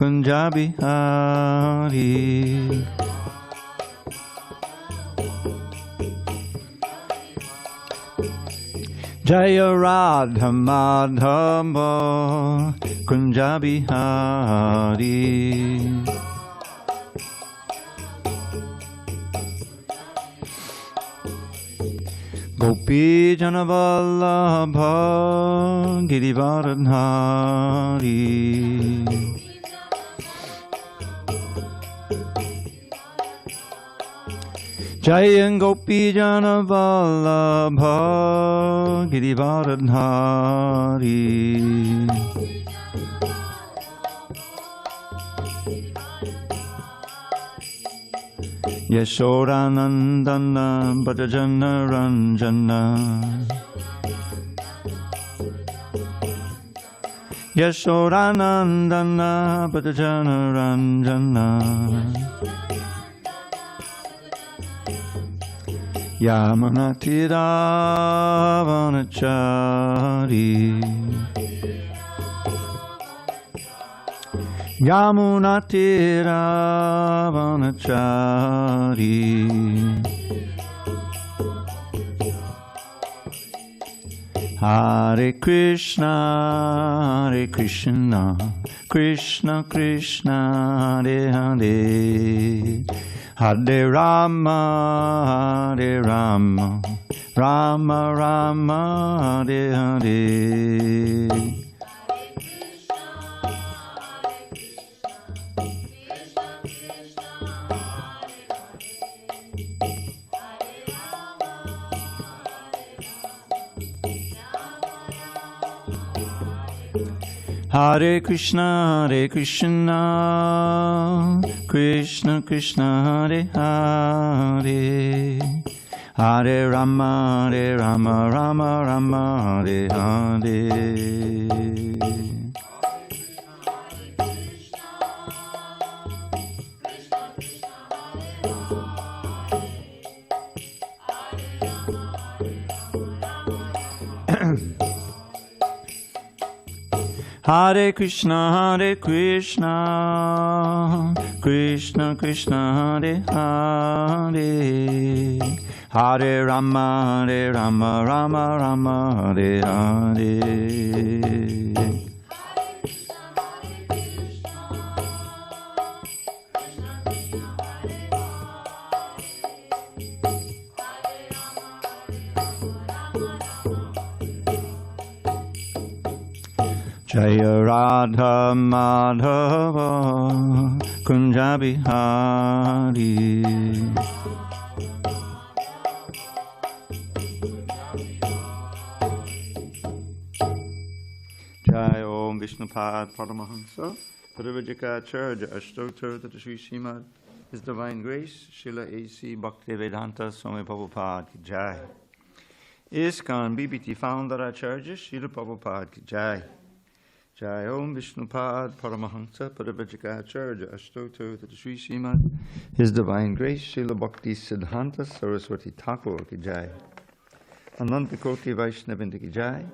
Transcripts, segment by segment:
Punjabi Hari. Jaya Radha Madhava Punjabi Hari. Gopi Janavallabha Girivaradhari. Jaya Gopi Janavallabha Girivaradhari. Yashodanandana Bhajana Ranjana. Yashodanandana Bhajana Ranjana. Yamunatiravanachari. Yamunatiravanachari. Hare Krishna, Hare Krishna, Krishna Krishna, Hare Hare, Hare Rama, Hare Rama, Rama Rama, Hare Hare. Hare Krishna, Hare Krishna, Krishna Krishna, Hare Hare, Hare Rama, Hare Rama, Rama Rama, Hare Hare. Hare Krishna, Hare Krishna, Krishna Krishna, Hare Hare, Hare Rama, Hare Rama, Rama Rama, Hare Hare. Jaya Radha Madhava Kunjabi Hari. Jai Om Vishnupad Paramahansa Parivajikacharya Ashtotar Tata Sri Srimad His Divine Grace Srila A.C. Bhaktivedanta Swami Prabhupada Ki Jai. ISKCON BBT Founder Acharya Srila Prabhupada Ki Jai. Jai Om Vishnupad Paramahansa Parivajikacharya Ashtotar Tata Sri Srimad His Divine Grace Srila Bhakti Siddhanta Saraswati Thakur Ki Jai. Ananta Koti Vaishnavinda Ki Jai.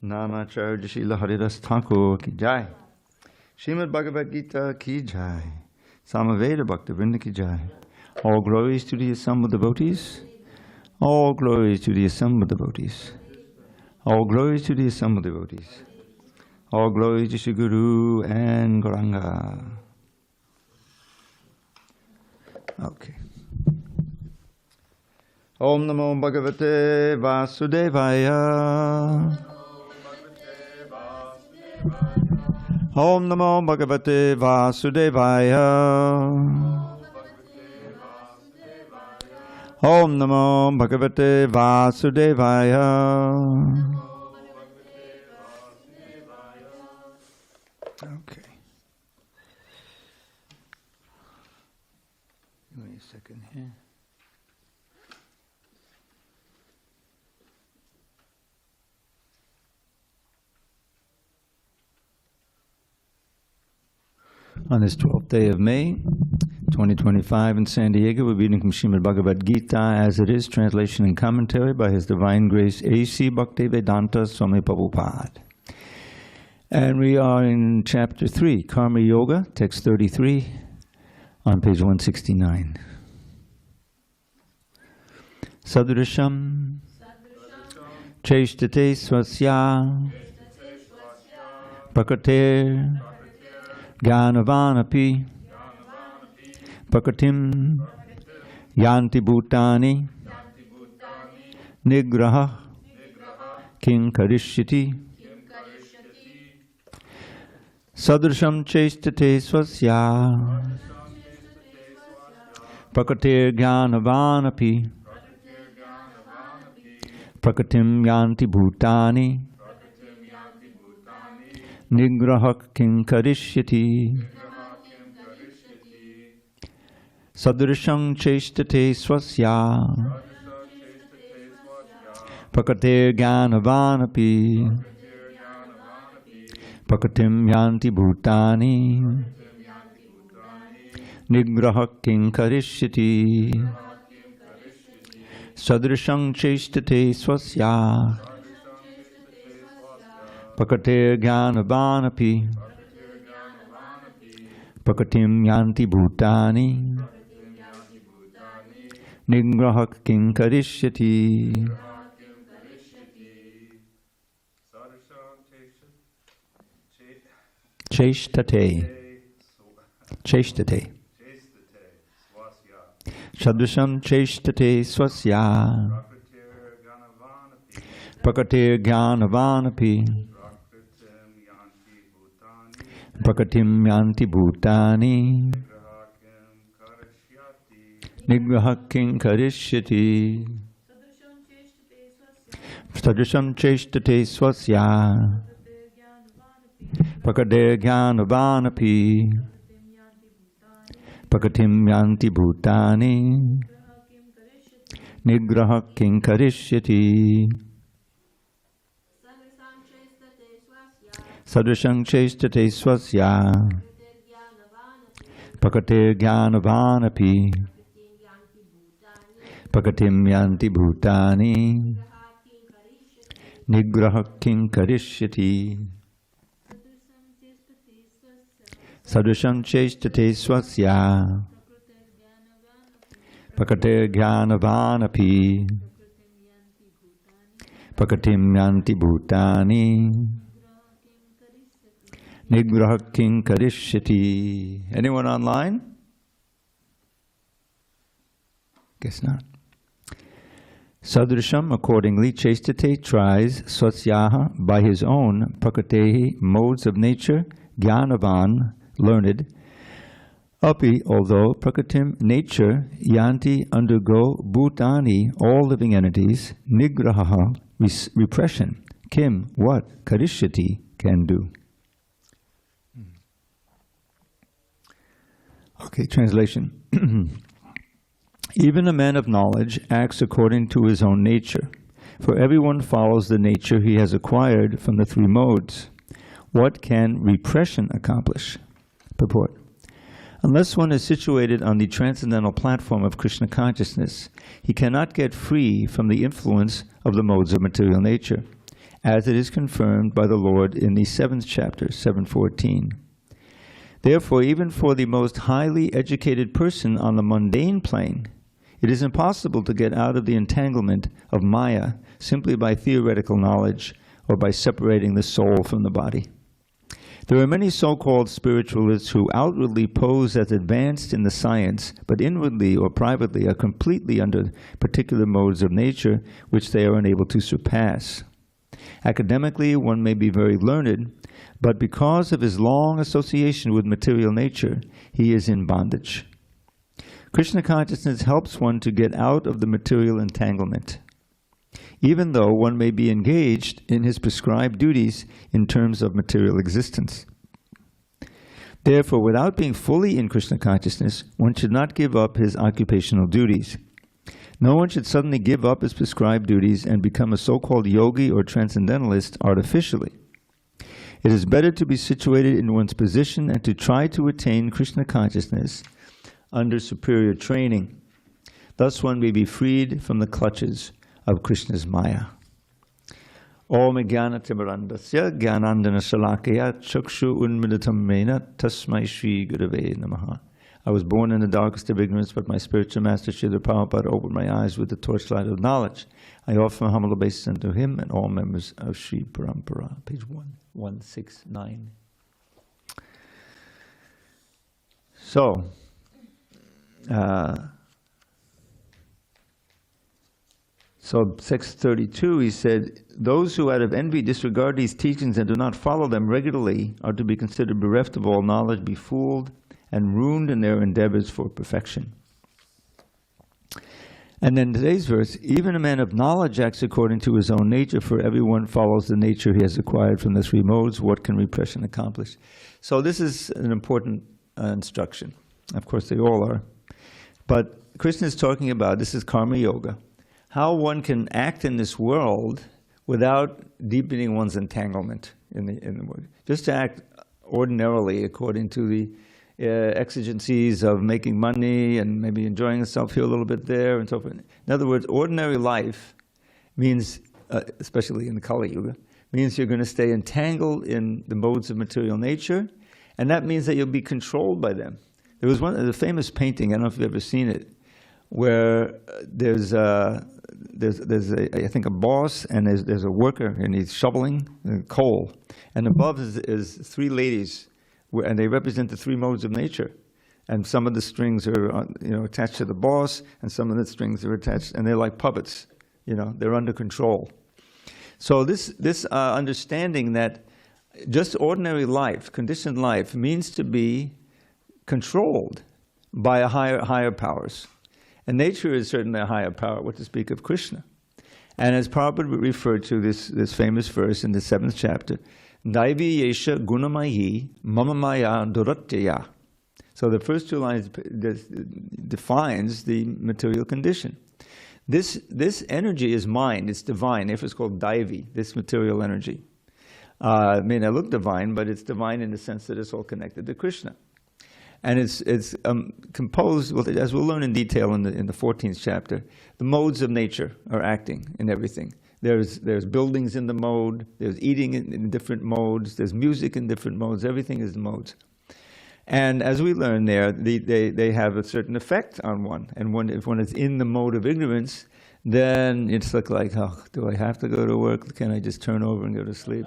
Namacharya Srila Haridas Thakur Ki Jai. Srimad Bhagavad Gita Ki Jai. Samaveda Bhaktivinoda Ki Jai. All glories to the assembled devotees. All glories to the assembled devotees. All glories to the assembled devotees. All glories to Shri Guru and Gauranga. Okay. Om Namo Bhagavate Vasudevaya. Om Namo Bhagavate Vasudevaya. Om Namo Bhagavate Vasudevaya. Okay. Give me a second here. On this 12th day of May, 2025 in San Diego, we're reading from Srimad Bhagavad Gita as it is, translation and commentary by His Divine Grace A.C. Bhaktivedanta Swami Prabhupada. And we are in chapter 3, Karma Yoga, text 33, on page 169. Sadrisham Cheshtate Swasya Prakatir Gyanavanapi Prakatim Yanti Bhutani Nigraha King Karishyati Sadrisham Cheshtate Swasya Prakatir Gyanavanapi Prakatim Yanti Bhutani Nigrahak King Karishyati Sadrisham Cheshtate Swasya Prakatir Gyanavanapi Prakatim Yanti Bhutani Nigrahak King Karishyati Sadrisham Cheshtate Swasya Prakatir Gyanavanapi Prakatim Yanti Bhutani Nigrahak King Karishyati. Cheshtate Cheshtate Sadrisham Cheshtate Swasya Prakatir Gyanavanapi Prakatim Yanti Bhutani Nigrahak King Karishyati Sadrisham Cheshtate Swasya Prakatir Gyanavanapi Prakatim Yanti Bhutani Nigrahak King Karishyati Sadrisham Cheshtate Swasya Prakatir Gyanavanapi Prakatim Yanti Bhutani Nigrahak King Karishyati Sadrisham Cheshtate Swasya Prakatir Gyanavanapi Prakatim Yanti Bhutani Nigrahak King Karishyati. Anyone online? Guess not. Sadrisham accordingly Cheshtate tries Swasyaha by his own Prakatehi modes of nature Gyanavan learned, Api, although Prakatim nature, Yanti undergo Bhutani, all living entities, Nigraha, repression, Kim, what Karishyati can do. Okay, translation. Even a man of knowledge acts according to his own nature, for everyone follows the nature he has acquired from the three modes. What can repression accomplish? Purport. Unless one is situated on the transcendental platform of Krishna consciousness, he cannot get free from the influence of the modes of material nature, as it is confirmed by the Lord in the 7th chapter, 7.14. Therefore, even for the most highly educated person on the mundane plane, it is impossible to get out of the entanglement of Maya simply by theoretical knowledge or by separating the soul from the body. There are many so-called spiritualists who outwardly pose as advanced in the science, but inwardly or privately are completely under particular modes of nature which they are unable to surpass. Academically, one may be very learned, but because of his long association with material nature, he is in bondage. Krishna consciousness helps one to get out of the material entanglement, even though one may be engaged in his prescribed duties in terms of material existence. Therefore, without being fully in Krishna consciousness, one should not give up his occupational duties. No one should suddenly give up his prescribed duties and become a so-called yogi or transcendentalist artificially. It is better to be situated in one's position and to try to attain Krishna consciousness under superior training. Thus one may be freed from the clutches of Krishna's Maya. Om Jnana Timirandasya Jnanandana Shalakaya Chakshu Unmilitam Mena Tasmai Shri Gurave Namaha. I was born in the darkest of ignorance, but my spiritual master Srila Prabhupada opened my eyes with the torchlight of knowledge. I offer my humble obeisance unto him and all members of Sri Parampara. Page 169. So, so 632, he said, those who out of envy disregard these teachings and do not follow them regularly are to be considered bereft of all knowledge, befooled, and ruined in their endeavors for perfection. And then today's verse, even a man of knowledge acts according to his own nature, for everyone follows the nature he has acquired from the three modes. What can repression accomplish? So this is an important instruction. Of course, they all are. But Krishna is talking about, this is karma yoga, how one can act in this world without deepening one's entanglement in the world. Just to act ordinarily according to the exigencies of making money and maybe enjoying yourself here a little bit there and so forth. In other words, ordinary life means, especially in the Kali Yuga, means you're going to stay entangled in the modes of material nature, and that means that you'll be controlled by them. There was a famous painting, I don't know if you've ever seen it, where there's I think a boss and there's a worker and he's shoveling coal, and above is three ladies, and they represent the three modes of nature, and some of the strings are attached to the boss, and some of the strings are attached, and they're like puppets, they're under control. So this understanding that just ordinary life, conditioned life, means to be controlled by higher powers. And nature is certainly a higher power, what to speak of Krishna. And as Prabhupada referred to this famous verse in the 7th chapter, Daivi Yesha Gunamayi Mamamaya Duratyaya. So the first two lines defines the material condition. This energy is mind, it's divine, therefore it's called Daivi, this material energy. It may not look divine, but it's divine in the sense that it's all connected to Krishna. And it's composed, well, as we'll learn in detail in the 14th chapter, the modes of nature are acting in everything. There's buildings in the mode, there's eating in different modes, there's music in different modes, everything is modes. And as we learn there, they have a certain effect on one. And if one is in the mode of ignorance, then it's like, oh, do I have to go to work? Can I just turn over and go to sleep?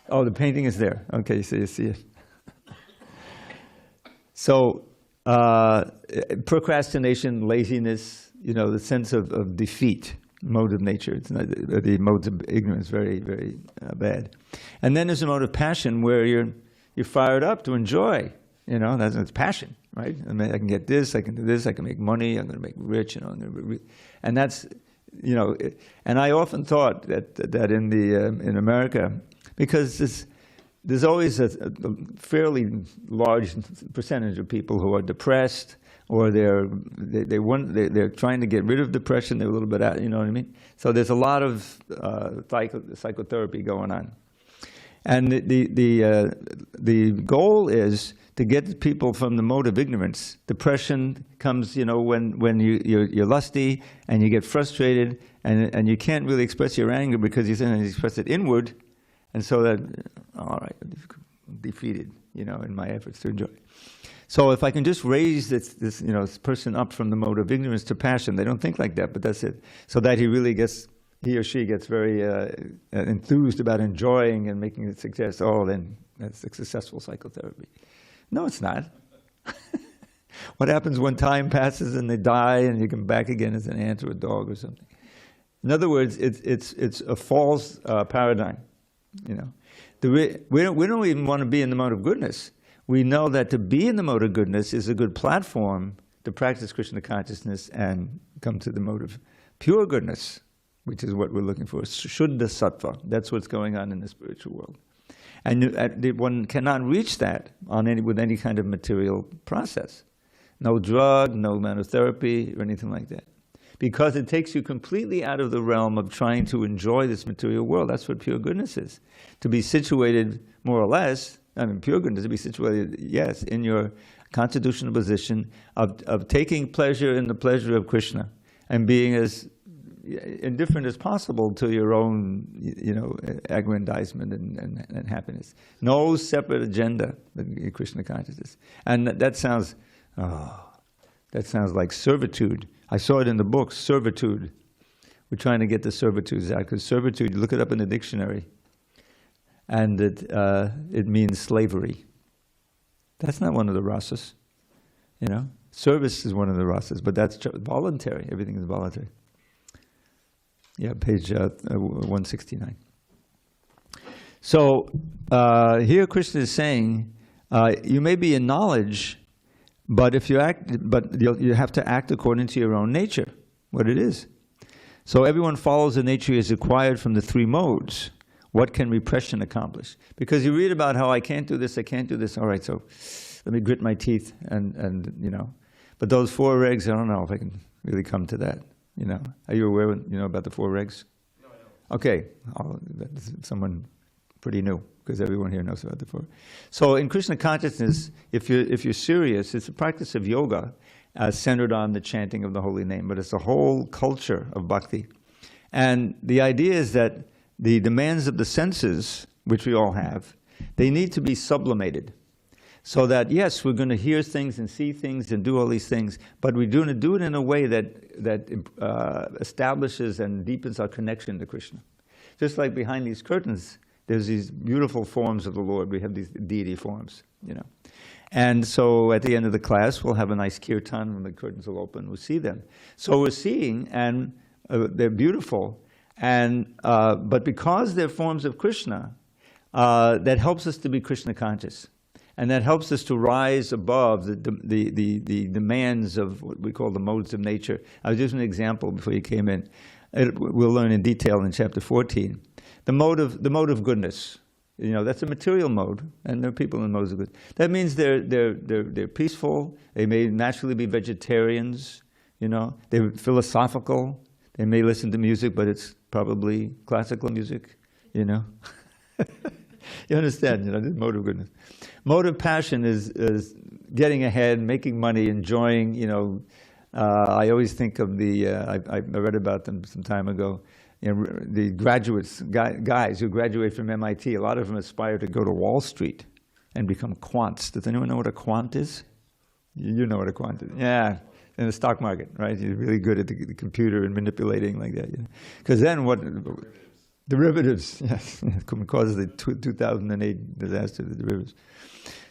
Oh, the painting is there. Okay, so you see it. So procrastination, laziness, the sense of defeat, mode of nature. It's not, the modes of ignorance, very, very bad. And then there's a mode of passion where you're fired up to enjoy. That's passion, right? I mean, I can get this, I can do this, I can make money, I'm going to make rich, and that's, and I often thought that in America, because there's always a fairly large percentage of people who are depressed, or they're trying to get rid of depression. They're a little bit out, you know what I mean? So there's a lot of psychotherapy going on, and the goal is to get people from the mode of ignorance. Depression comes, when you're lusty and you get frustrated, and you can't really express your anger because you express it inward. And so that, all right, defeated, in my efforts to enjoy. So if I can just raise this person up from the mode of ignorance to passion, they don't think like that, but that's it. So that he or she gets very enthused about enjoying and making it success. Oh, then that's a successful psychotherapy. No, it's not. What happens when time passes and they die and you come back again as an ant or a dog or something? In other words, it's a false paradigm. We don't even want to be in the mode of goodness. We know that to be in the mode of goodness is a good platform to practice Krishna consciousness and come to the mode of pure goodness, which is what we're looking for. Shuddha sattva. That's what's going on in the spiritual world. And one cannot reach that with any kind of material process. No drug, no amount of therapy, or anything like that. Because it takes you completely out of the realm of trying to enjoy this material world. That's what pure goodness is. To be situated, more or less, pure goodness, to be situated, yes, in your constitutional position of taking pleasure in the pleasure of Krishna, and being as, indifferent as possible to your own, aggrandizement and happiness. No separate agenda in Krishna consciousness. And that sounds like servitude. I saw it in the book, servitude. We're trying to get the servitudes out, because servitude, you look it up in the dictionary, and it means slavery. That's not one of the rasas, Service is one of the rasas, but that's voluntary. Everything is voluntary. Yeah, page 169. So here Krishna is saying, you may be in knowledge, but you have to act according to your own nature, what it is. So everyone follows the nature he has acquired from the three modes. What can repression accomplish? Because you read about how I can't do this. All right, so let me grit my teeth and. But those four regs, I don't know if I can really come to that. Are you aware about the four regs? No, I don't. Okay, that's someone pretty new, because everyone here knows about the four. So in Krishna consciousness, if you're serious, it's a practice of yoga centered on the chanting of the holy name, but it's a whole culture of bhakti. And the idea is that the demands of the senses, which we all have, they need to be sublimated. So that, yes, we're going to hear things and see things and do all these things, but we're going to do it in a way that establishes and deepens our connection to Krishna. Just like behind these curtains, there's these beautiful forms of the Lord. We have these deity forms, And so at the end of the class, we'll have a nice kirtan when the curtains will open. We'll see them. So we're seeing, and they're beautiful, and but because they're forms of Krishna, that helps us to be Krishna conscious. And that helps us to rise above the demands of what we call the modes of nature. I was just an example before you came in. We'll learn in detail in chapter 14. The mode of goodness. That's a material mode, and there are people in modes of goodness. That means they're peaceful. They may naturally be vegetarians. They're philosophical. They may listen to music, but it's probably classical music. You understand? The mode of goodness. Mode of passion is getting ahead, making money, enjoying. I always think of I read about them some time ago. The graduates, guys who graduate from MIT. A lot of them aspire to go to Wall Street and become quants. Does anyone know what a quant is? You know what a quant is? Yeah, in the stock market, right? You're really good at the computer and manipulating like that. Because then what? Derivatives, yes, causes the 2008 disaster, the derivatives.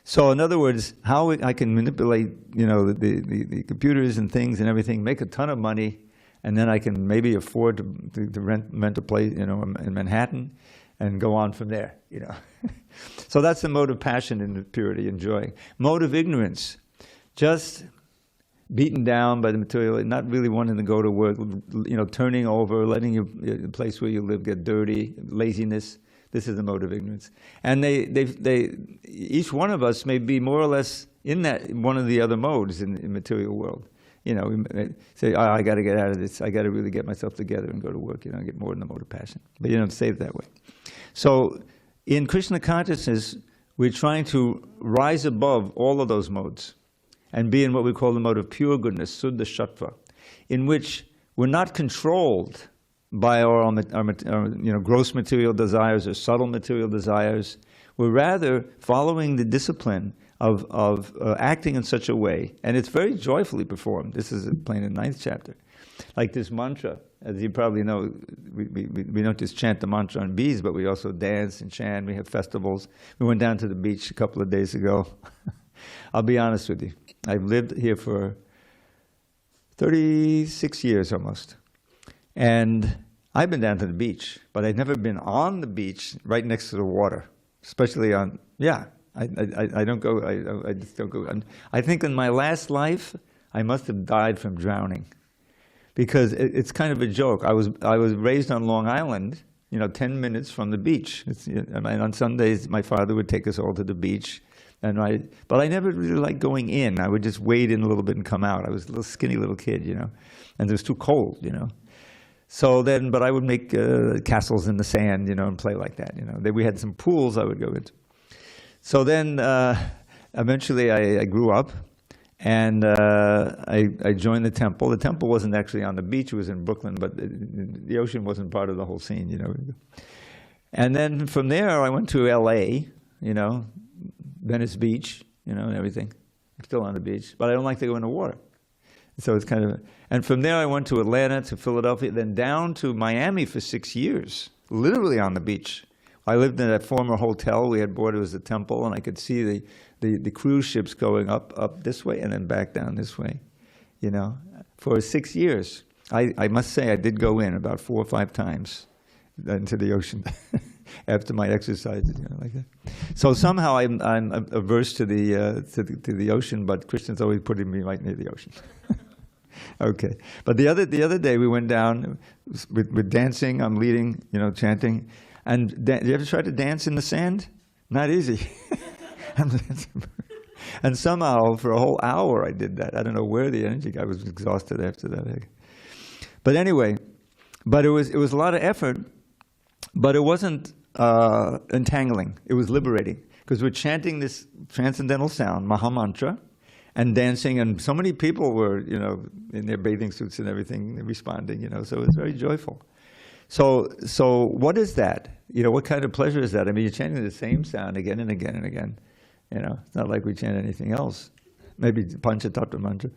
So in other words, how I can manipulate, the computers and things and everything, make a ton of money, and then I can maybe afford to rent a place, in Manhattan, and go on from there, So that's the mode of passion and purity and joy. Mode of ignorance, just beaten down by the material, not really wanting to go to work, turning over, letting the place where you live get dirty, laziness. This is the mode of ignorance. And each one of us may be more or less in that one of the other modes in the material world. We may say, I got to get out of this. I got to really get myself together and go to work. Get more in the mode of passion. But you don't say it that way. So in Krishna consciousness, we're trying to rise above all of those modes and be in what we call the mode of pure goodness, Suddha Sattva, in which we're not controlled by our gross material desires or subtle material desires. We're rather following the discipline of acting in such a way, and it's very joyfully performed. This is explained in the 9th chapter. Like this mantra, as you probably know, we don't just chant the mantra on bees, but we also dance and chant. We have festivals. We went down to the beach a couple of days ago. I'll be honest with you. I've lived here for 36 years almost. And I've been down to the beach, but I've never been on the beach right next to the water, especially I don't go, I just don't go. I think in my last life, I must have died from drowning. Because it's kind of a joke. I was raised on Long Island, 10 minutes from the beach. On Sundays, my father would take us all to the beach. But I never really liked going in. I would just wade in a little bit and come out. I was a little skinny little kid, and it was too cold, So then, but I would make castles in the sand, and play like that, Then we had some pools I would go into. So then, eventually I grew up, And I joined the temple. The temple wasn't actually on the beach; it was in Brooklyn, but the ocean wasn't part of the whole scene, you know. And then from there, I went to L.A., you know, Venice Beach, you know, and everything. I'm still on the beach, but I don't like to go in the water. So it's kind of, and from there I went to Atlanta, to Philadelphia, then down to Miami for 6 years, literally on the beach. I lived in that former hotel we had bought. It was a temple, and I could see the cruise ships going up this way and then back down this way, you know, for 6 years. I must say I did go in about 4 or 5 times into the ocean after my exercises, you know, like that. So somehow I'm averse to the ocean, but Krishna's always putting me right near the ocean. Okay, but the other day we went down with dancing. I'm leading, you know, chanting. And you ever try to dance in the sand? Not easy. And somehow for a whole hour I did that. I don't know where the energy. I was exhausted after that. But anyway, but it was a lot of effort. But it wasn't entangling. It was liberating, because we're chanting this transcendental sound, Mahamantra, and dancing, and so many people were, you know, in their bathing suits and everything, responding, you know, so it was very joyful. So what is that? You know, what kind of pleasure is that? I mean, you're chanting the same sound again and again and again. You know, it's not like we chant anything else. Maybe Panchatattva mantra.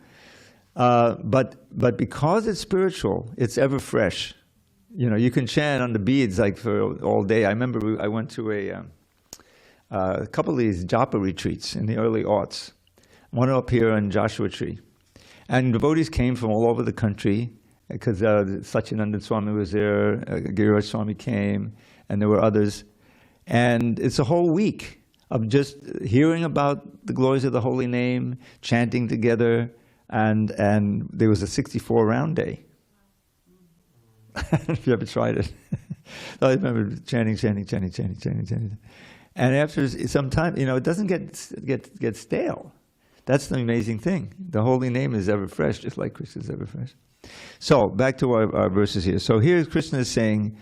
But because it's spiritual, it's ever fresh. You know, you can chant on the beads like for all day. I remember I went to a couple of these japa retreats in the early aughts. One up here in Joshua Tree. And devotees came from all over the country, because Satyananda Swami was there, Giriraj Swami came, and there were others. And it's a whole week of just hearing about the glories of the holy name, chanting together, and there was a 64-round day. If you ever tried it. So I remember chanting. And after some time, you know, it doesn't get stale. That's the amazing thing. The holy name is ever fresh, just like Krishna is ever fresh. So back to our verses here. So here Krishna is saying,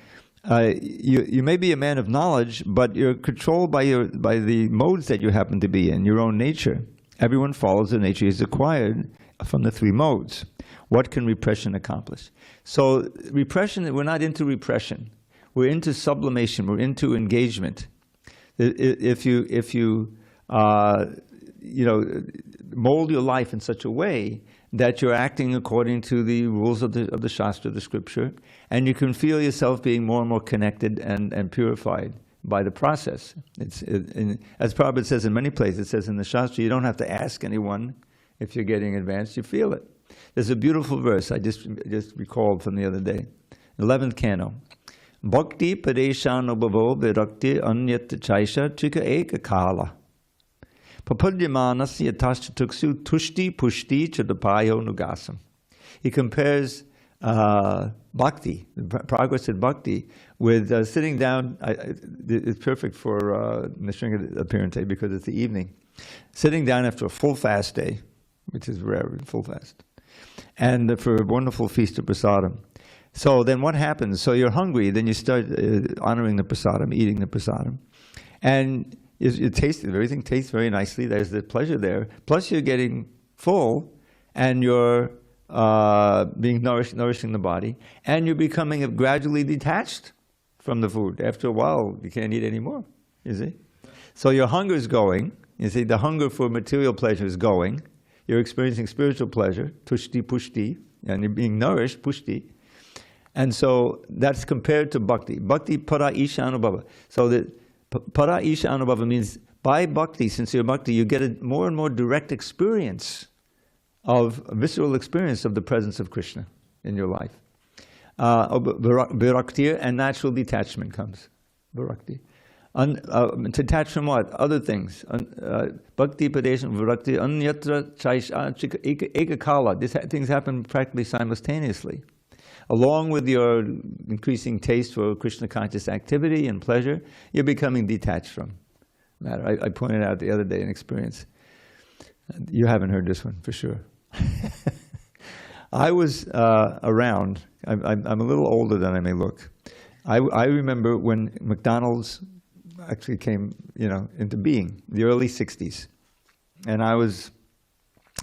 you may be a man of knowledge, but you're controlled by the modes that you happen to be in, your own nature. Everyone follows the nature he's acquired from the 3 modes. What can repression accomplish? So repression, we're not into repression. We're into sublimation. We're into engagement. If you you know, mold your life in such a way that you're acting according to the rules of the Shastra, the scripture, and you can feel yourself being more and more connected and purified by the process. As Prabhupada says in many places, it says in the Shastra, you don't have to ask anyone if you're getting advanced, you feel it. There's a beautiful verse I just recalled from the other day, 11th canto. Bhakti padeshano bhavo virakti anyat chaisha chika eka kala. Papadyamanasya tashtuksu tushti pushti chadapayo nugasam. He compares bhakti, the progress in bhakti, with sitting down. It's perfect for Nishringa appearance day because it's the evening. Sitting down after a full fast day, which is rare, full fast, and for a wonderful feast of prasadam. So then what happens? So you're hungry, then you start honoring the prasadam, eating the prasadam, and you taste it. Everything tastes very nicely. There's the pleasure there. Plus you're getting full, and you're being nourishing the body, and you're becoming gradually detached from the food. After a while, you can't eat anymore, you see? So your hunger is going. You see, the hunger for material pleasure is going. You're experiencing spiritual pleasure, tushti, pushti, and you're being nourished, pushti. And so that's compared to bhakti. Bhakti para isha anubhava. So the para isha anubhava means by bhakti, sincere bhakti, you get a more and more direct experience of, a visceral experience of the presence of Krishna in your life. Virakti, and natural detachment comes. Virakti. Detached from what? Other things. Bhakti, padesham, virakti, anyatra, chaisha, ekakala. These things happen practically simultaneously. Along with your increasing taste for Krishna conscious activity and pleasure, you're becoming detached from matter. I pointed out the other day an experience. You haven't heard this one for sure. I was around. I'm a little older than I may look. I remember when McDonald's actually came, into being, the early '60s, and I was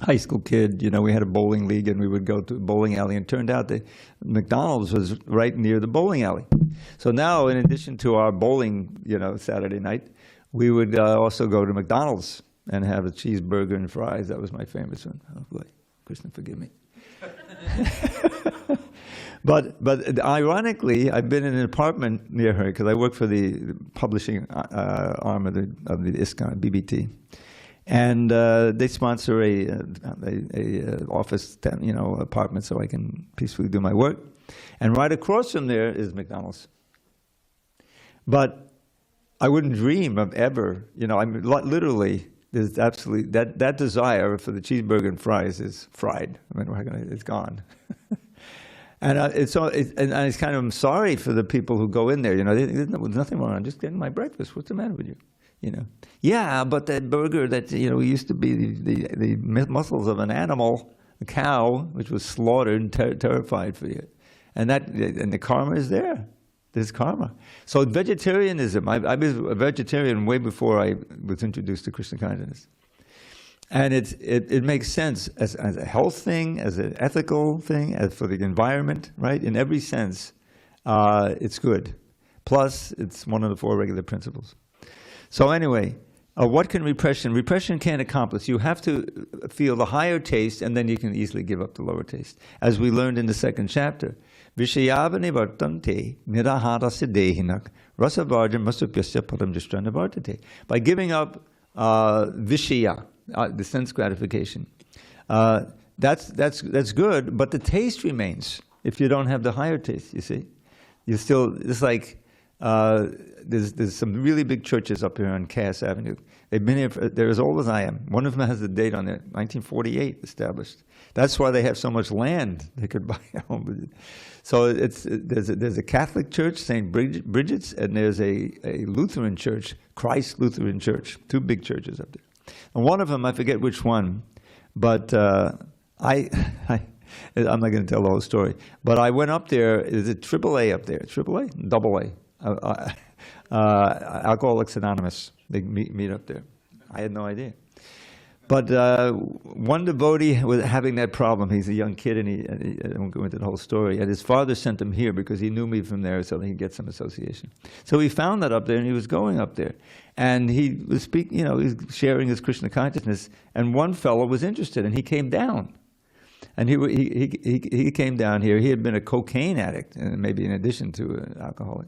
high school kid, we had a bowling league and we would go to a bowling alley, and it turned out that McDonald's was right near the bowling alley. So now, in addition to our bowling, Saturday night, we would also go to McDonald's and have a cheeseburger and fries. That was my famous one. Oh boy, Krishna, forgive me. But ironically, I've been in an apartment near her because I work for the publishing arm of the ISKCON, BBT. And they sponsor a office, apartment, so I can peacefully do my work. And right across from there is McDonald's. But I wouldn't dream of ever, literally, there's absolutely that desire for the cheeseburger and fries is fried. I mean, it's gone. And it's kind of, I'm sorry for the people who go in there. There's nothing wrong. I'm just getting my breakfast. What's the matter with you? Yeah, but that burger that used to be the muscles of an animal, a cow, which was slaughtered and terrified for you, and the karma is there. There's karma. So vegetarianism. I was a vegetarian way before I was introduced to Krishna consciousness, and it makes sense as a health thing, as an ethical thing, as for the environment, right? In every sense, it's good. Plus, it's one of the 4 regular principles. So anyway, what can repression? Repression can't accomplish. You have to feel the higher taste, and then you can easily give up the lower taste. As we learned in the 2nd chapter, Vishayavani vartante niraharasya dehinak rasavarjan masupyasya param jishtana vartate. By giving up vishaya, the sense gratification, that's good, but the taste remains if you don't have the higher taste, you see. You still, it's like, there's some really big churches up here on Cass Avenue. They've been here, they're as old as I am. One of them has a date on it, 1948 established. That's why they have so much land they could buy a home. So there's a Catholic church, St. Bridget's, and there's a Lutheran church, Christ Lutheran Church, 2 big churches up there. And one of them, I forget which one, but I'm not going to tell the whole story. But I went up there. Is it AAA up there? AAA? Double A. Alcoholics Anonymous. They meet up there. I had no idea. But one devotee was having that problem. He's a young kid, and I won't go into the whole story. And his father sent him here because he knew me from there, so he could get some association. So he found that up there, and he was going up there. And he was speaking, he was sharing his Krishna consciousness. And one fellow was interested, and he came down. And he came down here. He had been a cocaine addict, maybe in addition to an alcoholic.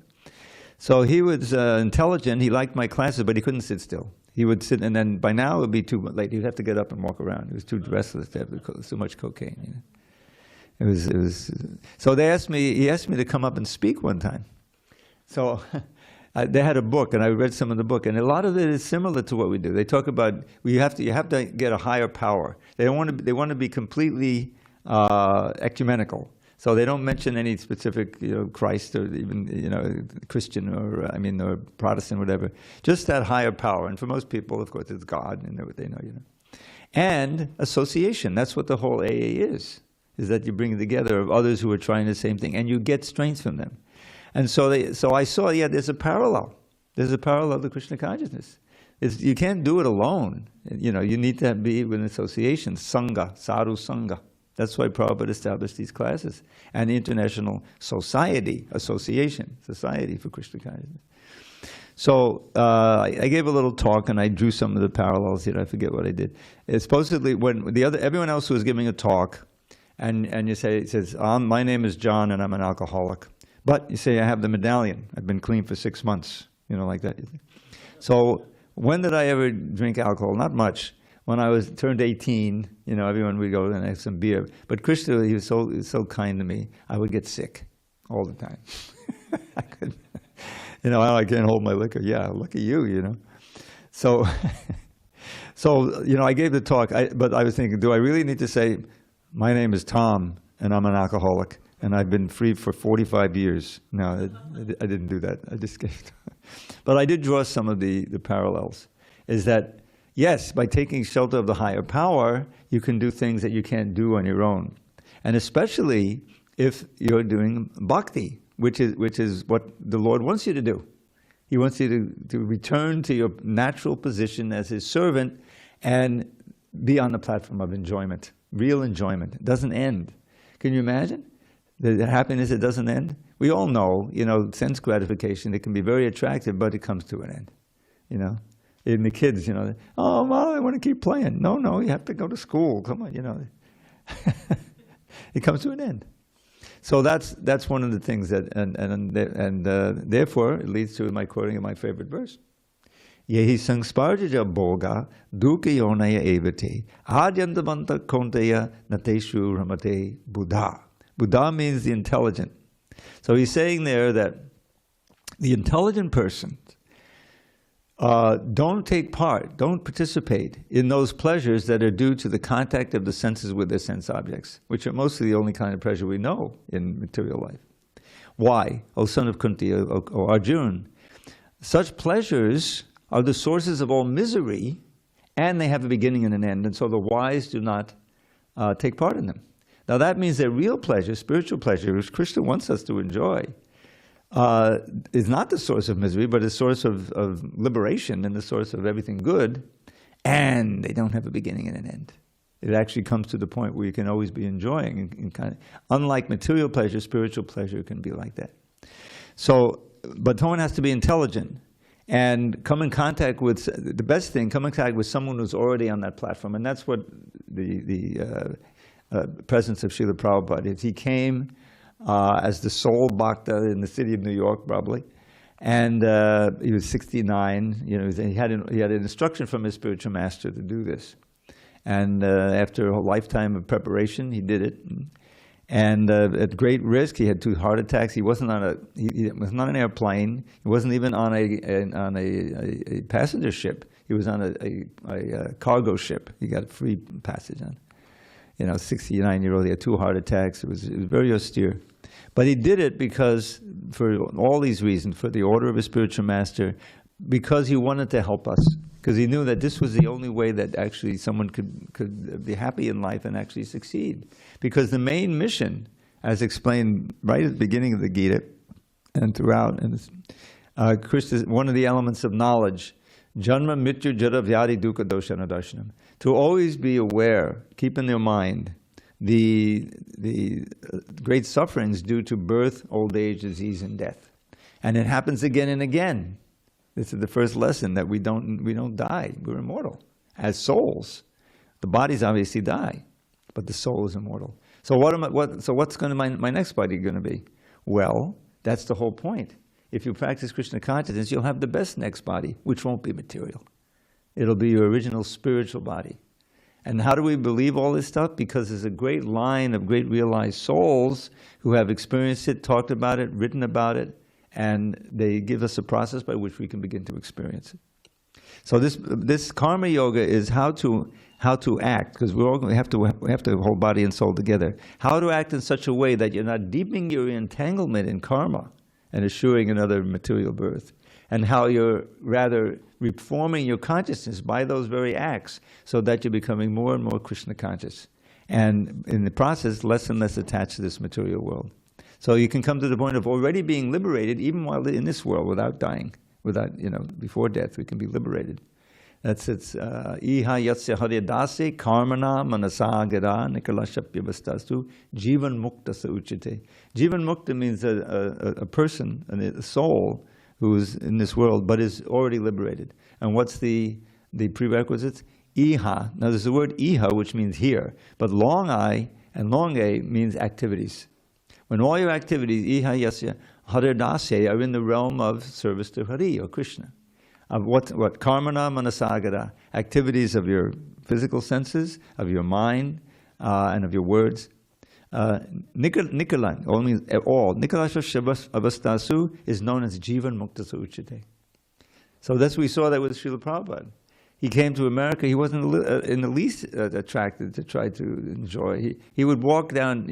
So he was intelligent. He liked my classes, but he couldn't sit still. He would sit, and then by now it would be too late. He'd have to get up and walk around. He was too restless to have so much cocaine. It was. So he asked me to come up and speak one time. So they had a book, and I read some of the book, and a lot of it is similar to what we do. They talk about you have to get a higher power. They want to be completely ecumenical. So they don't mention any specific, Christ or even, Christian or Protestant, whatever. Just that higher power. And for most people, of course, it's God, and what they know, And association. That's what the whole AA is that you bring together of others who are trying the same thing, and you get strength from them. And so I saw, there's a parallel. There's a parallel to Krishna consciousness. You can't do it alone. You need to be with an association, Sangha, Sadhu Sangha. That's why Prabhupada established these classes. And the International Society for Krishna Consciousness. So I gave a little talk, and I drew some of the parallels here. I forget what I did. It's supposedly when everyone else was giving a talk, and it says, my name is John, and I'm an alcoholic. But you say, I have the medallion. I've been clean for 6 months, like that. So when did I ever drink alcohol? Not much. When I turned 18, everyone would go and have some beer. But Krishna, he was so kind to me. I would get sick all the time. I couldn't, I can't hold my liquor. Yeah, look at you, So, I gave the talk, but I was thinking, do I really need to say, my name is Tom, and I'm an alcoholic, and I've been free for 45 years? No, I didn't do that. I just gave. But I did draw some of the parallels. Is that, yes, by taking shelter of the higher power, you can do things that you can't do on your own. And especially if you're doing bhakti, which is what the Lord wants you to do. He wants you to return to your natural position as His servant, and be on the platform of enjoyment, real enjoyment. It doesn't end. Can you imagine? The happiness, it doesn't end. We all know, sense gratification, it can be very attractive, but it comes to an end, In the kids, oh, Mom, I want to keep playing. No, you have to go to school. Come on, It comes to an end. So that's one of the things that, and therefore, it leads to my quoting of my favorite verse. Yehi sangsparjaja boga dukkha yonaya evate adyantavanta konteya nateshu ramate buddha. Buddha means the intelligent. So he's saying there that the intelligent person don't take part, don't participate in those pleasures that are due to the contact of the senses with their sense objects, which are mostly the only kind of pleasure we know in material life. Why, O son of Kunti, O Arjuna? Such pleasures are the sources of all misery, and they have a beginning and an end, and so the wise do not take part in them. Now that means that real pleasure, spiritual pleasure, which Krishna wants us to enjoy, is not the source of misery, but a source of liberation and the source of everything good, and they don't have a beginning and an end. It actually comes to the point where you can always be enjoying. And unlike material pleasure, spiritual pleasure can be like that. So, but one has to be intelligent and come in contact with, the best thing, come in contact with someone who's already on that platform. And that's what the presence of Srila Prabhupada is. He came as the sole bhakta in the city of New York, probably. And he was 69. He had an instruction from his spiritual master to do this. And after a lifetime of preparation, he did it. And at great risk, he had 2 heart attacks. He wasn't on he was not an airplane. He wasn't even on a passenger ship. He was on a cargo ship. He got a free passage on. 69-year-old, he had 2 heart attacks. It was very austere. But he did it because, for all these reasons, for the order of his spiritual master, because he wanted to help us. Because he knew that this was the only way that actually someone could be happy in life and actually succeed. Because the main mission, as explained right at the beginning of the Gita and throughout, and Krishna, one of the elements of knowledge, Janma Mrityu Jara Vyadi Dukkha Doshana Darshanam, to always be aware, keep in their mind, the great sufferings due to birth, old age, disease, and death. And it happens again and again. This is the first lesson, that we don't die. We're immortal as souls. The bodies obviously die, but the soul is immortal. So what's going to my next body going to be? Well, that's the whole point. If you practice Krishna consciousness, you'll have the best next body, which won't be material. It'll be your original spiritual body. And how do we believe all this stuff? Because there's a great line of great realized souls who have experienced it, talked about it, written about it, and they give us a process by which we can begin to experience it. So this karma yoga is how to act, because we have to hold body and soul together. How to act in such a way that you're not deepening your entanglement in karma and assuring another material birth, and how you're rather reforming your consciousness by those very acts, so that you're becoming more and more Krishna conscious, and in the process less and less attached to this material world. So you can come to the point of already being liberated, even while in this world, without dying, before death, we can be liberated. That's it's iha yatsya haryadase karmana manasagara nikalashapya vastastu jivan mukta sa uchite. Jivan mukta means a person, a soul, who is in this world but is already liberated. And what's the prerequisites? Iha. Now there's the word iha, which means here, but long I and long a means activities. When all your activities, iha yasya haryadase, are in the realm of service to Hari or Krishna. Of what karmana manasagara, activities of your physical senses, of your mind, and of your words. Nikalan, all means all. Nikalasha avastasu is known as jivan mukta uchite. So that's we saw that with Srila Prabhupada. He came to America. He wasn't in the least attracted to try to enjoy. He would walk down,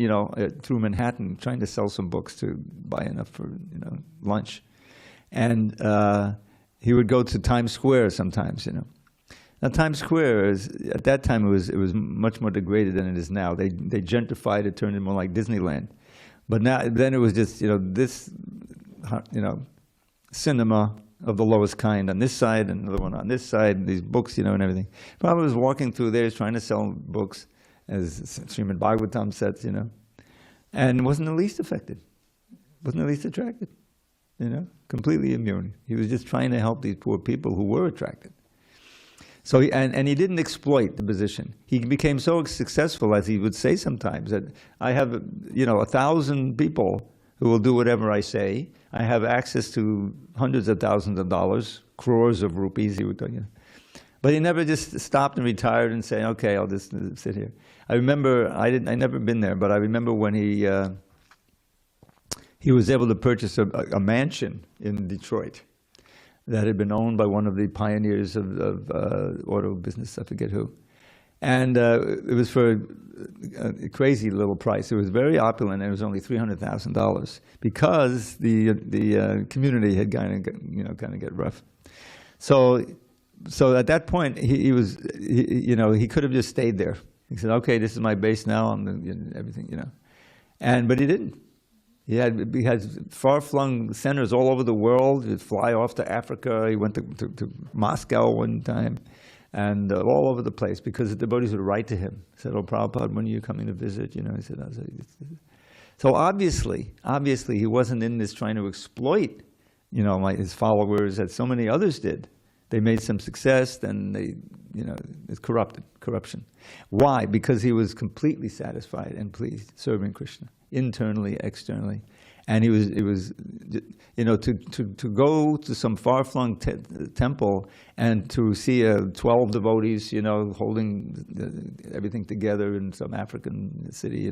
through Manhattan, trying to sell some books to buy enough for lunch, and he would go to Times Square sometimes. Now Times Square at that time it was much more degraded than it is now. They gentrified it, turned it more like Disneyland. But then it was just this cinema, of the lowest kind on this side and another one on this side, these books, and everything. Prabhupada was walking through there, trying to sell books, as Srimad Bhagavatam says, and wasn't the least affected, wasn't the least attracted, completely immune. He was just trying to help these poor people who were attracted. So, and he didn't exploit the position. He became so successful, as he would say sometimes, that I have, 1,000 people who will do whatever I say. I have access to hundreds of thousands of dollars, crores of rupees, he would tell you. But he never just stopped and retired and said, okay, I'll just sit here. I remember, I never been there, but I remember when he was able to purchase a mansion in Detroit that had been owned by one of the pioneers of auto business, I forget who. And it was for a crazy little price. It was very opulent, and it was only $300,000 because the community had kind of get rough. So at that point, he could have just stayed there. He said, "Okay, this is my base now, and everything, but he didn't. He had far-flung centers all over the world. He'd fly off to Africa. He went to Moscow one time, and all over the place, because the devotees would write to him. Said, "Oh, Prabhupada, when are you coming to visit?" He said, so obviously he wasn't in this trying to exploit, his followers, as so many others did. They made some success, then it's corruption. Why? Because he was completely satisfied and pleased serving Krishna, internally, externally. And it was to go to some far-flung temple and to see 12 devotees, holding everything together in some African city,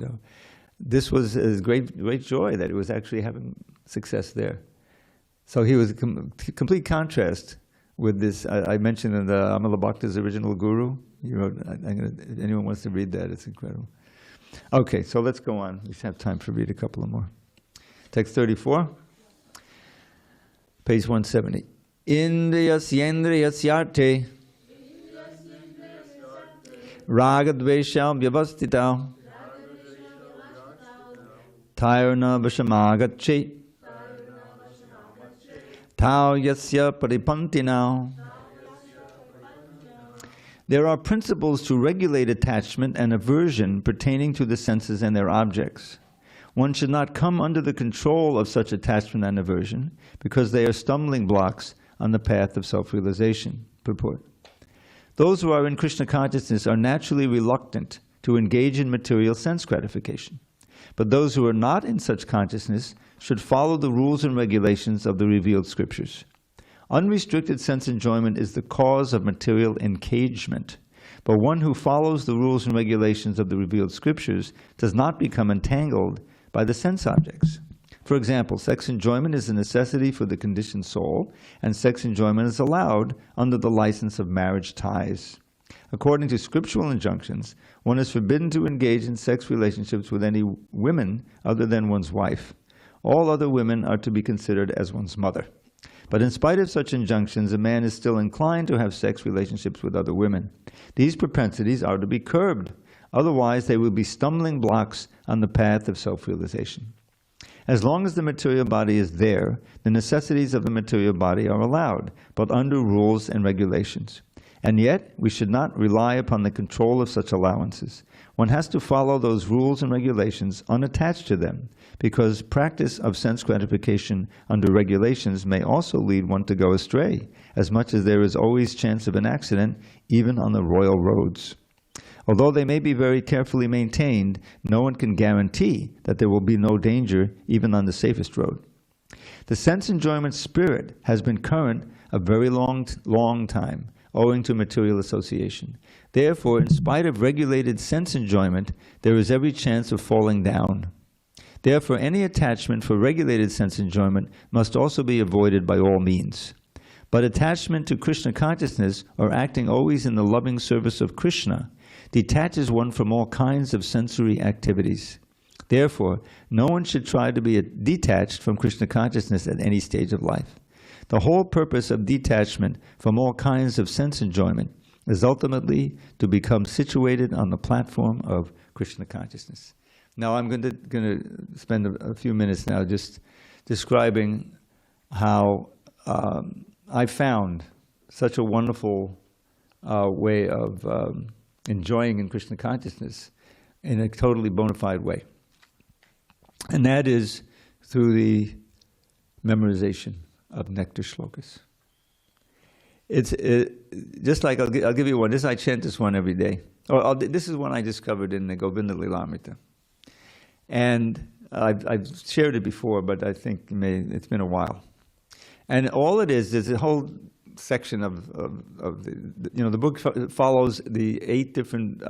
this was a great joy that it was actually having success there. So he was a complete contrast with this. I mentioned in the Amala Bhakta's original guru. He wrote, if anyone wants to read that, it's incredible. Okay, so let's go on. We have time to read a couple of more. Text 34, page 170. Indriyasyendriyasyarte ragadvesham vyavastita tayurna vashamagache tau yasya paripantina. There are principles to regulate attachment and aversion pertaining to the senses and their objects. One should not come under the control of such attachment and aversion, because they are stumbling blocks on the path of self-realization. Purport. Those who are in Krishna consciousness are naturally reluctant to engage in material sense gratification. But those who are not in such consciousness should follow the rules and regulations of the revealed scriptures. Unrestricted sense enjoyment is the cause of material encagement, but one who follows the rules and regulations of the revealed scriptures does not become entangled by the sense objects. For example, sex enjoyment is a necessity for the conditioned soul, and sex enjoyment is allowed under the license of marriage ties. According to scriptural injunctions, one is forbidden to engage in sex relationships with any women other than one's wife. All other women are to be considered as one's mother. But in spite of such injunctions, a man is still inclined to have sex relationships with other women. These propensities are to be curbed. Otherwise, they will be stumbling blocks on the path of self-realization. As long as the material body is there, the necessities of the material body are allowed, but under rules and regulations. And yet, we should not rely upon the control of such allowances. One has to follow those rules and regulations unattached to them, because practice of sense gratification under regulations may also lead one to go astray, as much as there is always chance of an accident, even on the royal roads. Although they may be very carefully maintained, no one can guarantee that there will be no danger even on the safest road. The sense enjoyment spirit has been current a very long time, owing to material association. Therefore, in spite of regulated sense enjoyment, there is every chance of falling down. Therefore, any attachment for regulated sense enjoyment must also be avoided by all means. But attachment to Krishna consciousness, or acting always in the loving service of Krishna, detaches one from all kinds of sensory activities. Therefore, no one should try to be detached from Krishna consciousness at any stage of life. The whole purpose of detachment from all kinds of sense enjoyment is ultimately to become situated on the platform of Krishna consciousness. Now I'm going to spend a few minutes now just describing how I found such a wonderful way of enjoying in Krishna consciousness in a totally bona fide way. And that is through the memorization of nectar shlokas. It's just like, I'll give you one. I chant this one every day. This is one I discovered in the Govinda Lilamrita. And I've shared it before, but I think it's been a while. And all it is a whole section of the book follows the 8 different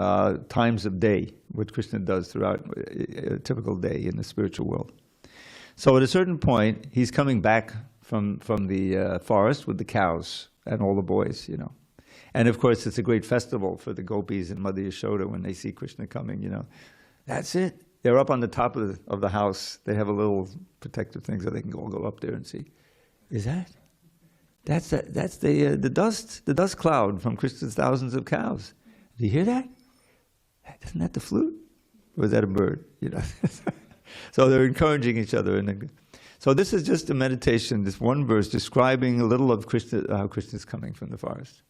times of day, what Krishna does throughout a typical day in the spiritual world. So at a certain point, he's coming back from the forest with the cows and all the boys, And of course, it's a great festival for the gopis and Mother Yashoda when they see Krishna coming, That's it. They're up on the top of the house. They have a little protective thing so they can all go up there and see. Is that? That's the dust cloud from Krishna's thousands of cows. Do you hear that? Isn't that the flute? Or is that a bird? So they're encouraging each other. So this is just a meditation, this one verse describing a little of Krishna, how Krishna is coming from the forest.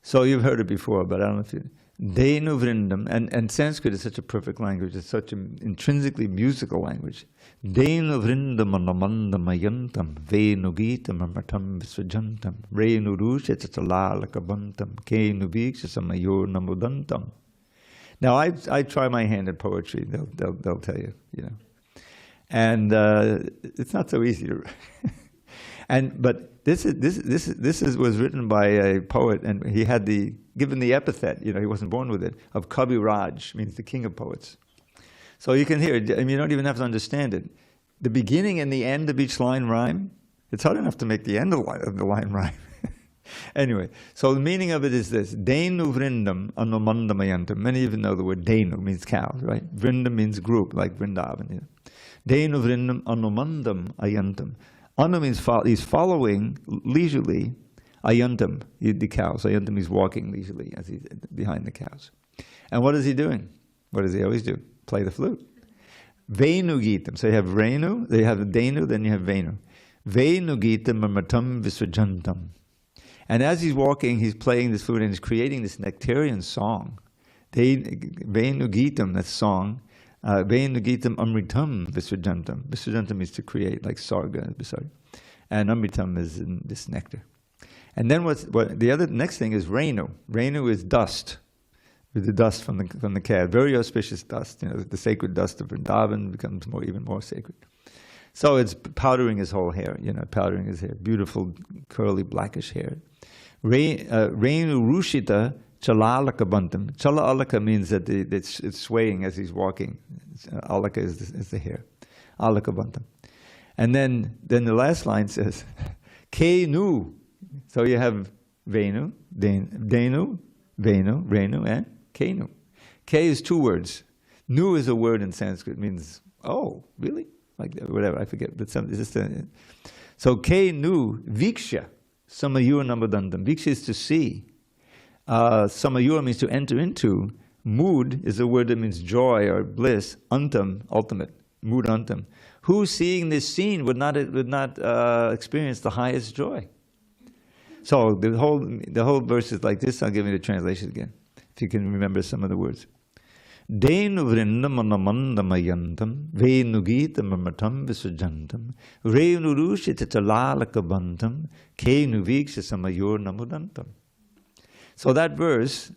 So you've heard it before, but I don't know if you... Denu vrindam, and Sanskrit is such a perfect language, it's such an intrinsically musical language. Denu vrindam anamandamayantam, venu gitam amatam visvajantam, renu rushetatalalakabantam, kenu viksasamayor namudantam. Now I try my hand at poetry, they'll tell you, And it's not so easy to but this was written by a poet, and he had given the epithet, he wasn't born with it, of Kavi Raj, means the king of poets. So you can hear it, you don't even have to understand it. The beginning and the end of each line rhyme. It's hard enough to make the end of the line rhyme. Anyway, so the meaning of it is this: Denu vrindam anumandamayantam. Many of you know the word Denu means cow, right? Vrindam means group, like Vrindavan. Denu vrindam anumandam ayantam. Anu means he's following leisurely ayantam, the cows. Ayantam means walking leisurely as he's behind the cows. And what is he doing? What does he always do? Play the flute. Venu gitam. So you have Renu, you have Denu, then you have Venu. Venu gitam amatam visvajantam. And as he's walking, he's playing this flute and he's creating this nectarian song. Venu gitam, that song. Venu gitam amritam visvajantam. Visvajantam means to create, like sarga, and amritam is this nectar. And then the other next thing is Renu. Renu is dust, the dust from the calf. Very auspicious dust. The sacred dust of Vrindavan becomes even more sacred. So it's powdering his whole hair. Powdering his hair, beautiful curly blackish hair. Renu rushita chalalaka bantam. Chalalaka means that it's swaying as he's walking. Alaka is the hair. Alaka bantam. And then the last line says, Ke nu. So you have Venu, Denu, Venu, Renu, and Kenu. Ke is 2 words. Nu is a word in Sanskrit. It means, oh, really? Like whatever, I forget. But so Ke nu viksha samayur namadandam. Viksha is to see. Samayur means to enter into. Mood is a word that means joy or bliss. Antam, ultimate. Mood antam. Who seeing this scene would not experience the highest joy? So the whole verse is like this. I'll give you the translation again, if you can remember some of the words. Denu vrindam anamandamayantam, venu gitam amatam visujantam, renu rushitatalalakabantam, kenu viksha samayor namudantam. So that verse,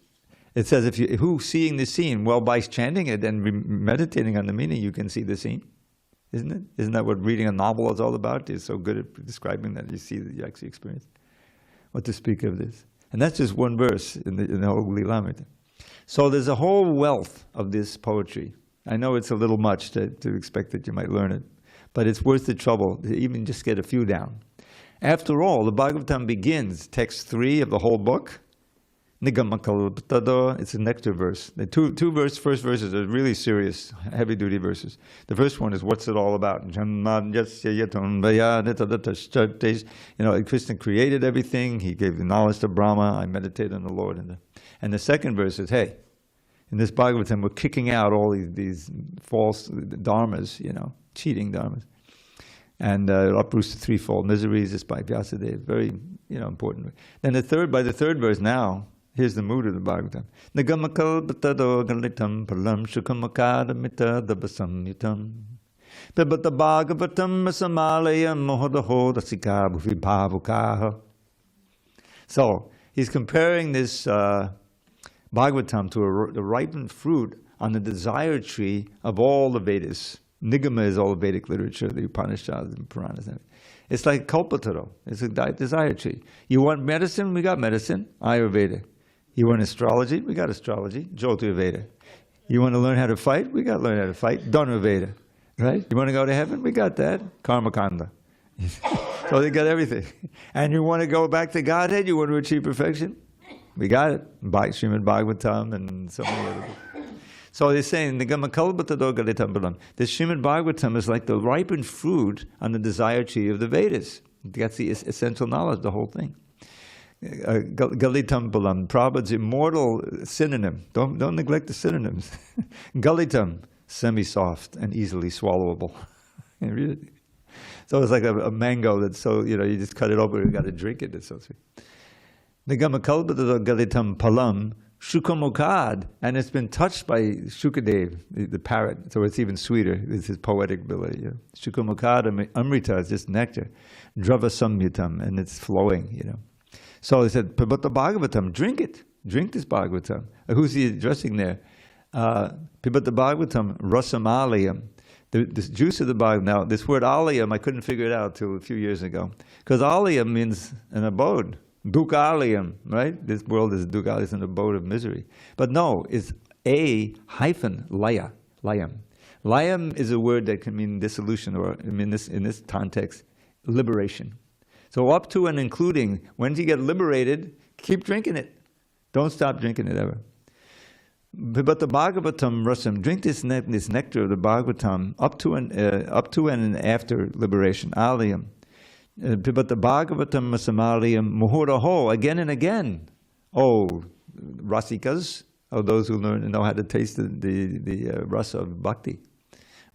it says, who seeing the scene? Well, by chanting it and meditating on the meaning, you can see the scene. Isn't it? Isn't that what reading a novel is all about? It's so good at describing that you see that you actually experience. What to speak of this? And that's just one verse in the whole Lilamrita. So there's a whole wealth of this poetry. I know it's a little much to expect that you might learn it, but it's worth the trouble to even just get a few down. After all, the Bhagavatam begins, text 3 of the whole book, Nigamakalpatado, it's a nectar verse. The first verses are really serious, heavy-duty verses. The first one is, what's it all about? Krishna created everything. He gave the knowledge to Brahma. I meditate on the Lord. And the second verse is, hey, in this Bhagavatam, we're kicking out all these false dharmas, cheating dharmas. And uproots the threefold miseries, just by Vyasadeva. Very, important. Then by the third verse now, here's the mood of the Bhagavatam. Nagamakal galitam palam shukamakada mita dabasamyutam. Pibata Bhagavatam Rasamalayam Mohodaho Rasika Bhuvi Bhavukaha. So, he's comparing this Bhagavatam to the ripened fruit on the desire tree of all the Vedas. Nigama is all the Vedic literature, the Upanishads and Puranas. It's like Kalpataru. It's a desire tree. You want medicine? We got medicine. Ayurveda. You want astrology? We got astrology. Jyotirveda. You want to learn how to fight? We got to learn how to fight. Dhanurveda. Right? You want to go to heaven? We got that. Karmakanda. So they got everything. And you want to go back to Godhead? You want to achieve perfection? We got it. Srimad Bhagavatam and so many other books. So they're saying, this Srimad Bhagavatam is like the ripened fruit on the desire tree of the Vedas. That's the essential knowledge, the whole thing. Galitam Balam, Prabhupada's immortal synonym. Don't neglect the synonyms. Galitam, semi-soft and easily swallowable. So it's like a mango that's so, you just cut it open and you got to drink it. It's so sweet. Nigama Kalpata Galitam Palam, Shukamokad, and it's been touched by Shukadev, the parrot, so it's even sweeter. It's his poetic ability. Shukamokad Amrita is just nectar. Drava Samyutam, and it's flowing, So he said, but the Bhagavatam, drink it. Drink this Bhagavatam. Who's he addressing there? Pibata Bhagavatam Rasamalayam. The juice of the Bhagavatam. Now, this word alayam, I couldn't figure it out till a few years ago. Because alayam means an abode. Dukkhalayam, right? This world is dukkha, is an abode of misery. But no, it's layam. Layam is a word that can mean dissolution, or in this context, liberation. So up to and including, when you get liberated, keep drinking it. Don't stop drinking it ever. But the Bhagavatam rasam, drink this nectar of the Bhagavatam up to and after liberation. Alayam. But the Bhagavatam rasamaliyam muhuraho, again and again. Oh, rasikas, those who know how to taste the rasa of bhakti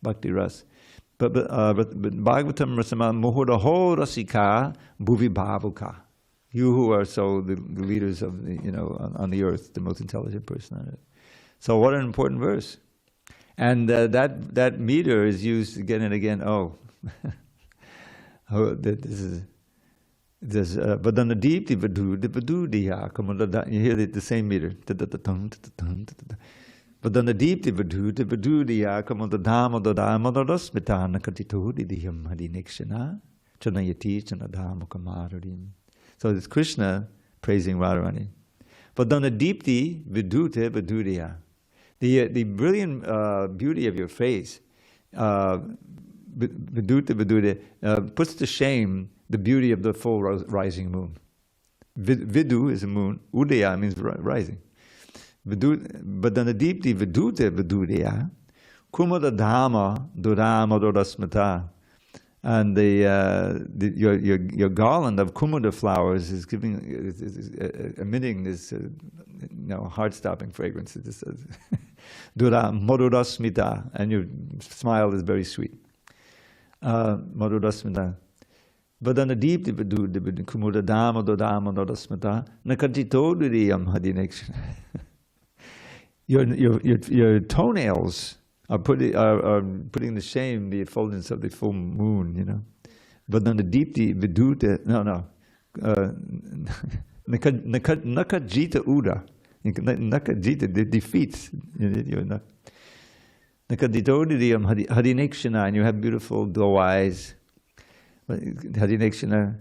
ras. But Bhagavatam rasamal muhuraho rasika bhuvi bhavuka. You who are the leaders of on the earth, the most intelligent person on earth. So what an important verse. And that meter is used again and again. This is Vadana Deepti Vadudiya. You hear the same meter. Vadana Deepti Vadudiya Kamodadama Dodamodosmita Nakatitudidiyam Hadinekshana Chanayati Chanadama Kamaradim. So it's Krishna praising Radharani. Vadana Deepti Vidute Vadudiya. The brilliant beauty of your face, puts to shame the beauty of the full rising moon. Vidu is a moon, Udaya means rising. Vadana Deepti Vidute Vidudaya, Kumada Dhamma Dodama Dodasmata. And your garland of kumada flowers is emitting this heart-stopping fragrance. Dura modurasmita, and your smile is very sweet. Modurasmita. Vadana deepti kumada dama dodama dodasmita nakatito dudiyam hadinekshana. Your toenails are putting to shame the effulgence of the full moon, But then the deepti vidute, nakajita uda, nakajita defeats, nakaditodidiyam hadinekshana, and you have beautiful glow eyes. Hadinekshana,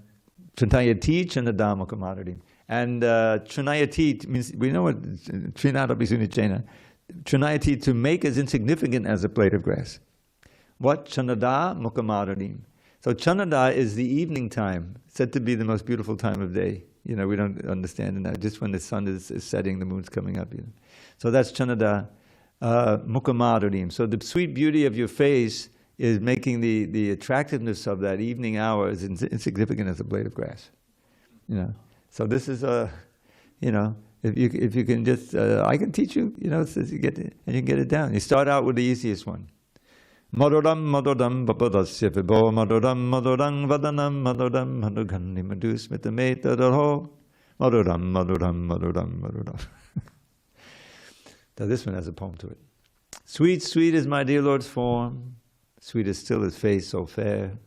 chantayati chanadama kamaradim. And chunayati means, we know what trinada pisunichena. Chunayati, to make as insignificant as a blade of grass. What? Chanada mukamaradim. So chanada is the evening time, said to be the most beautiful time of day. We don't understand it now. Just when the sun is setting, the moon's coming up. So that's chanada mukamaradim. So the sweet beauty of your face is making the attractiveness of that evening hour as insignificant as a blade of grass. So this is if you can just, I can teach you, so you get it, and you can get it down. You start out with the easiest one. Maduram madudam papadasya vibho maduram madurang vadanam maduram madugandi madusmitameta dho maduram maduram maduram maduram. Now this one has a poem to it. Sweet, sweet is my dear Lord's form, sweet is still his face so fair,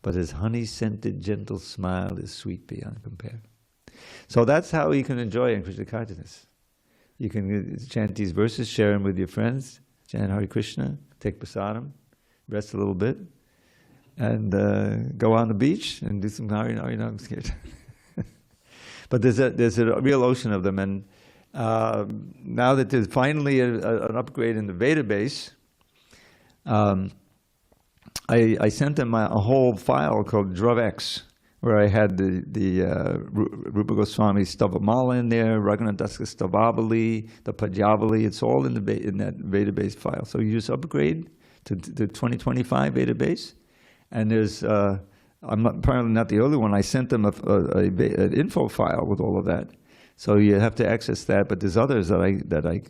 but his honey-scented gentle smile is sweet beyond compare. So that's how you can enjoy in Krishna consciousness. You can chant these verses, share them with your friends, chant Hare Krishna, take prasadam, rest a little bit, and go on the beach and do some Hare. No, I'm scared. But there's a real ocean of them, and now that there's finally an upgrade in the database, I sent them a whole file called DravX, where I had the Rupa Goswami Stavamala in there, Raghunath Dasa Stavabali, the Pajavali. It's all in that database file. So you just upgrade to the 2025 database, and there's probably not the only one. I sent them an info file with all of that. So you have to access that, but there's others that I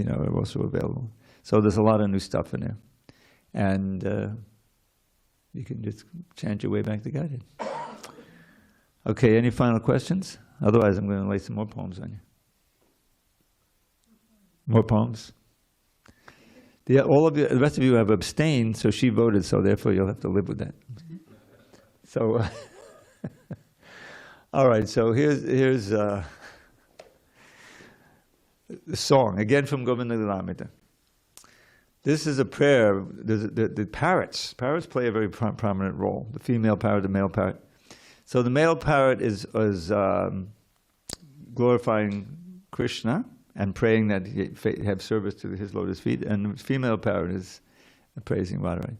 are also available. So there's a lot of new stuff in there, and you can just chant your way back to Godhead. Okay, any final questions? Otherwise, I'm going to lay some more poems on you. More poems. The rest of you have abstained, so she voted. So therefore, you'll have to live with that. So, all right. So here's. The song, again from Govinda Lilamrita. This is a prayer. The parrots play a very prominent role. The female parrot, the male parrot. So the male parrot is glorifying Krishna and praying that he have service to his lotus feet, and the female parrot is praising Radharani.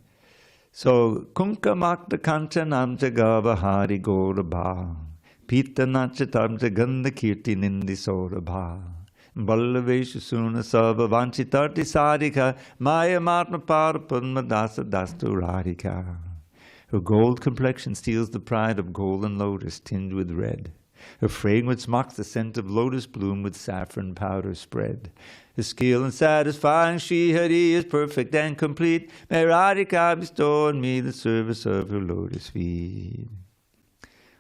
So Kunkamakta Kanchanam Jagava Hari Gorabha Pita Nachatam Jaganda Kirti Nindi Sorabha Ballaveshu Suna Sava Vanchitarti Sadhika Maya Matma Parapadma Dasa Dastu Radhika. Her gold complexion steals the pride of golden lotus tinged with red. Her fragrance mocks the scent of lotus bloom with saffron powder spread. Her skill in satisfying Shri Hari is perfect and complete. May Radhika bestow on me the service of her lotus feet.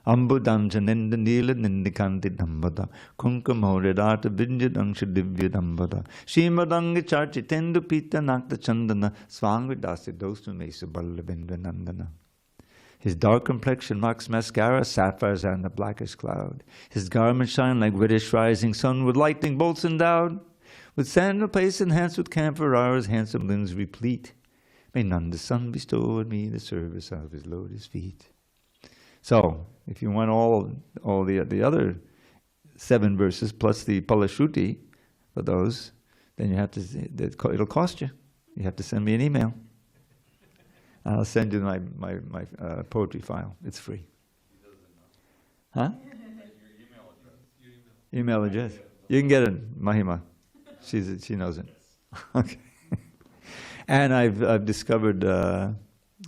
Ambudam Janenda Nila Nindikanti Dambada Kunkamodata Vinjadangsha Divya Dambada Shimadanga Charchi Tendu Pita Nakta Chandana Swangvidasi Dostu Mesa Ballavindra Nandana. His dark complexion mocks mascara, sapphires, and the blackest cloud. His garments shine like reddish rising sun, with lightning bolts endowed. With sandal paste enhanced with camphor are his handsome limbs replete. May Nanda Sun bestow on me the service of his lotus feet. So, if you want all the other 7 verses plus the Palashruti for those, then you have to. It'll cost you. You have to send me an email. I'll send you my poetry file. It's free. Huh? Your email address. You can get it, Mahima. She knows it. Okay. And I've discovered a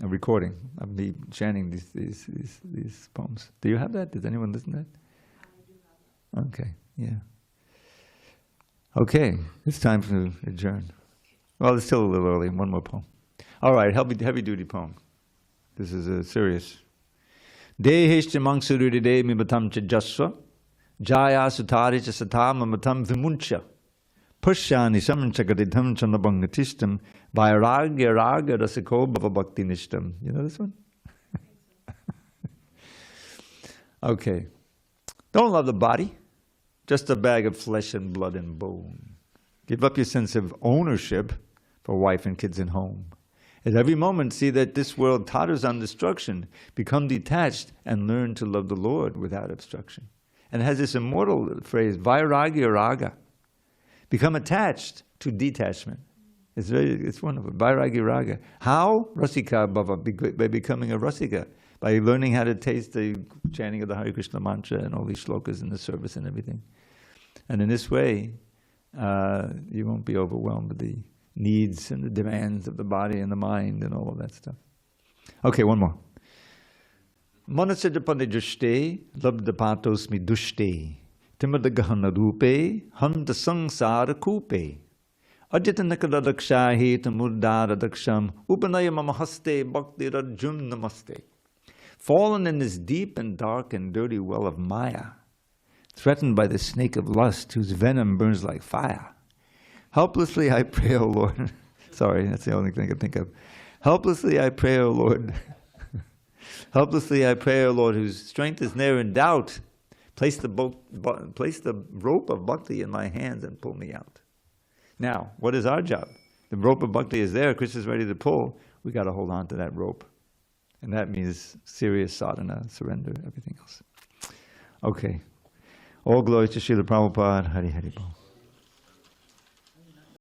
recording of me chanting these poems. Do you have that? Does anyone listen to that? I do have that. Okay. Yeah. Okay. It's time to adjourn. Well, it's still a little early. One more poem. All right, heavy duty poem. This is a serious. Deheshcha mangsurudi de mibatam cha jasva, jaya sutari cha satama matam vimuncha, pushani samanchakadidham chanabhangatistam, vairagya raga rasiko bhava bhakti nishtam. You know this one? Okay. Don't love the body, just a bag of flesh and blood and bone. Give up your sense of ownership for wife and kids and home. At every moment, see that this world totters on destruction. Become detached and learn to love the Lord without obstruction. And it has this immortal phrase, vairagya raga. Become attached to detachment. It's wonderful. Vairagya raga. How? Rasika bhava, by becoming a rasika. By learning how to taste the chanting of the Hare Krishna mantra and all these shlokas in the service and everything. And in this way, you won't be overwhelmed with the needs and the demands of the body and the mind and all of that stuff. Okay, one more. Manasajapande jushte, labdapatos dushte, timadagahana rupe, hanta sangsara kupe, Ajitanakadadakshahi tamurdadadaksham upanaya mamahaste bhakti rajum namaste. Fallen in this deep and dark and dirty well of Maya, threatened by the snake of lust whose venom burns like fire. Helplessly I pray, O Lord. Sorry, that's the only thing I can think of. Helplessly I pray, O Lord. Helplessly I pray, O Lord, whose strength is ne'er in doubt. Place the rope of bhakti in my hands and pull me out. Now, what is our job? The rope of bhakti is there. Krishna is ready to pull. We got to hold on to that rope. And that means serious sadhana, surrender, everything else. Okay. All glory to Srila Prabhupada. Hari Hari Bol.